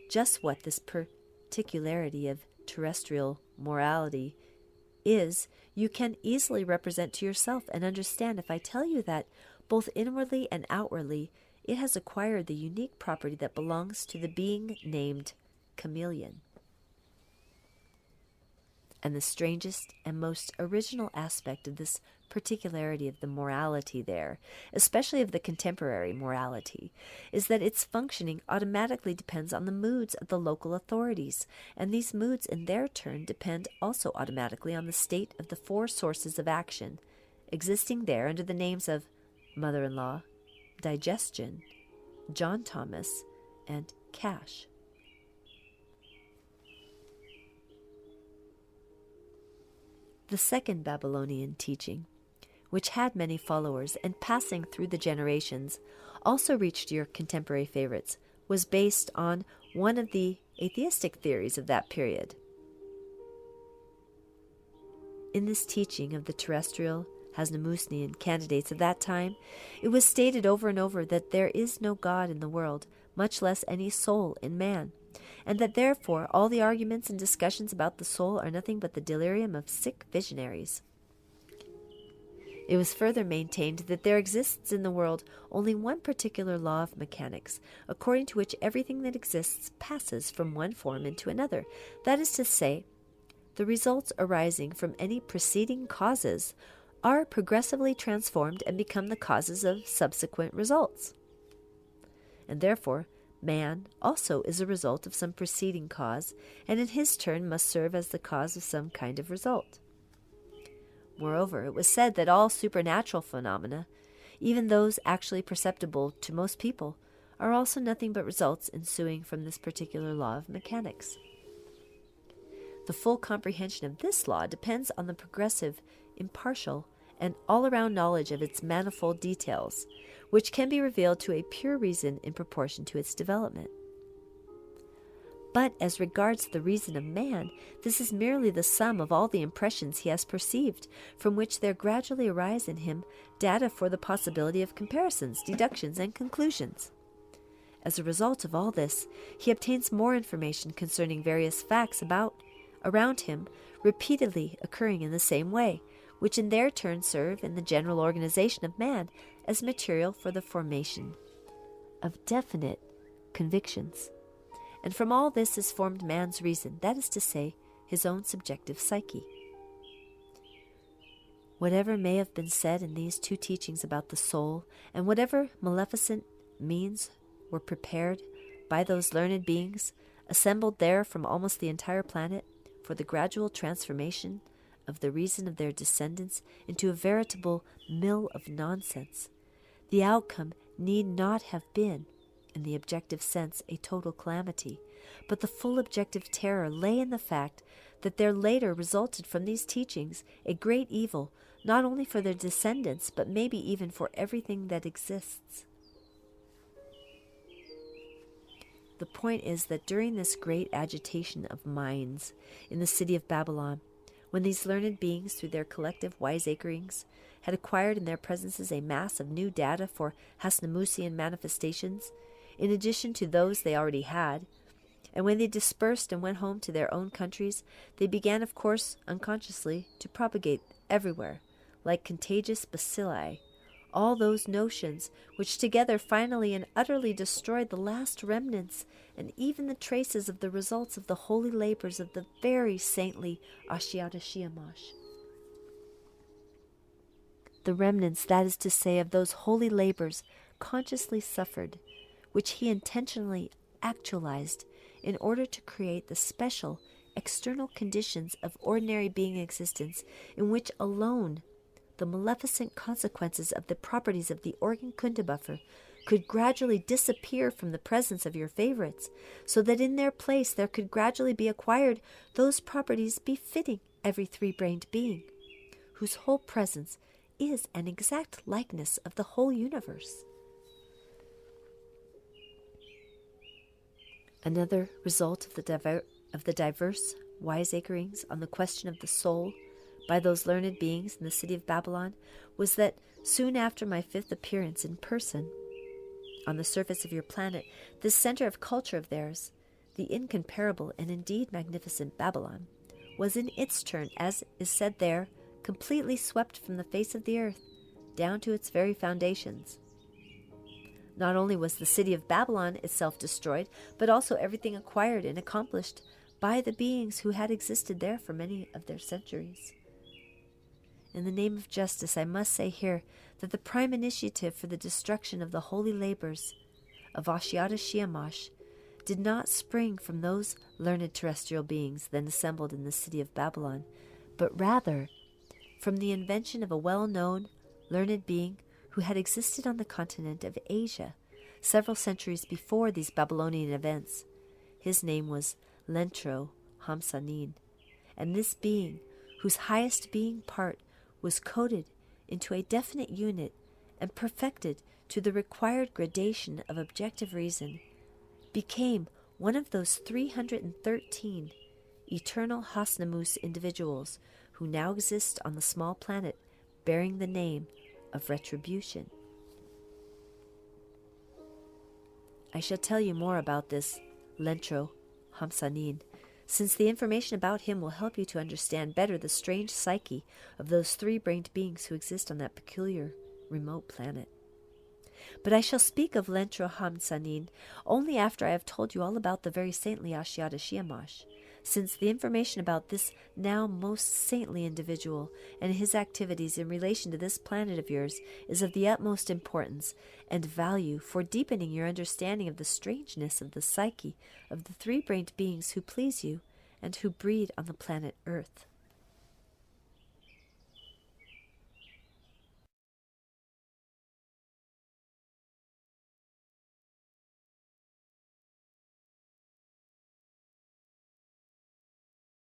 Just what this particularity of terrestrial morality is, you can easily represent to yourself and understand if I tell you that, both inwardly and outwardly, it has acquired the unique property that belongs to the being named chameleon. And the strangest and most original aspect of this particularity of the morality there, especially of the contemporary morality, is that its functioning automatically depends on the moods of the local authorities, and these moods in their turn depend also automatically on the state of the four sources of action, existing there under the names of mother-in-law, digestion, John Thomas, and cash. The second Babylonian teaching, which had many followers and passing through the generations, also reached your contemporary favorites, was based on one of the atheistic theories of that period. In this teaching of the terrestrial Hasnamusnian candidates of that time, it was stated over and over that there is no God in the world, much less any soul in man, and that therefore all the arguments and discussions about the soul are nothing but the delirium of sick visionaries. It was further maintained that there exists in the world only one particular law of mechanics, according to which everything that exists passes from one form into another. That is to say, the results arising from any preceding causes are progressively transformed and become the causes of subsequent results. And therefore, man also is a result of some preceding cause, and in his turn must serve as the cause of some kind of result. Moreover, it was said that all supernatural phenomena, even those actually perceptible to most people, are also nothing but results ensuing from this particular law of mechanics. The full comprehension of this law depends on the progressive, impartial, and all-around knowledge of its manifold details, which can be revealed to a pure reason in proportion to its development. But as regards the reason of man, this is merely the sum of all the impressions he has perceived, from which there gradually arise in him data for the possibility of comparisons, deductions, and conclusions. As a result of all this, he obtains more information concerning various facts around him, repeatedly occurring in the same way, which in their turn serve in the general organization of man as material for the formation of definite convictions. And from all this is formed man's reason, that is to say, his own subjective psyche. Whatever may have been said in these two teachings about the soul, and whatever maleficent means were prepared by those learned beings assembled there from almost the entire planet for the gradual transformation of the reason of their descendants into a veritable mill of nonsense, the outcome need not have been, in the objective sense, a total calamity, but the full objective terror lay in the fact that there later resulted from these teachings a great evil, not only for their descendants, but maybe even for everything that exists. The point is that during this great agitation of minds in the city of Babylon, when these learned beings, through their collective wiseacrings, had acquired in their presences a mass of new data for Hasnamusian manifestations, in addition to those they already had, and when they dispersed and went home to their own countries, they began, of course, unconsciously, to propagate everywhere, like contagious bacilli, all those notions which together finally and utterly destroyed the last remnants and even the traces of the results of the holy labors of the very saintly Ashiata Shamash. The remnants, that is to say, of those holy labors consciously suffered, which he intentionally actualized in order to create the special external conditions of ordinary being existence in which alone the maleficent consequences of the properties of the organ Kundabuffer could gradually disappear from the presence of your favorites, so that in their place there could gradually be acquired those properties befitting every three-brained being, whose whole presence is an exact likeness of the whole universe. Another result of the diverse wiseacrings on the question of the soul by those learned beings in the city of Babylon was that soon after my fifth appearance in person on the surface of your planet, this center of culture of theirs, the incomparable and indeed magnificent Babylon, was in its turn, as is said there, completely swept from the face of the earth down to its very foundations. Not only was the city of Babylon itself destroyed, but also everything acquired and accomplished by the beings who had existed there for many of their centuries. In the name of justice, I must say here that the prime initiative for the destruction of the holy labors of Ashiata Shamash did not spring from those learned terrestrial beings then assembled in the city of Babylon, but rather from the invention of a well-known, learned being who had existed on the continent of Asia several centuries before these Babylonian events. His name was Lentro Hamsanin, and this being, whose highest being part was coded into a definite unit and perfected to the required gradation of objective reason, became one of those 313 eternal Hasnamus individuals who now exist on the small planet bearing the name of Retribution. I shall tell you more about this Lentro Hamsanin, since the information about him will help you to understand better the strange psyche of those three-brained beings who exist on that peculiar, remote planet. But I shall speak of Lentro Hamsanin only after I have told you all about the very saintly Ashiata Shamash, since the information about this now most saintly individual and his activities in relation to this planet of yours is of the utmost importance and value for deepening your understanding of the strangeness of the psyche of the three-brained beings who please you and who breed on the planet Earth.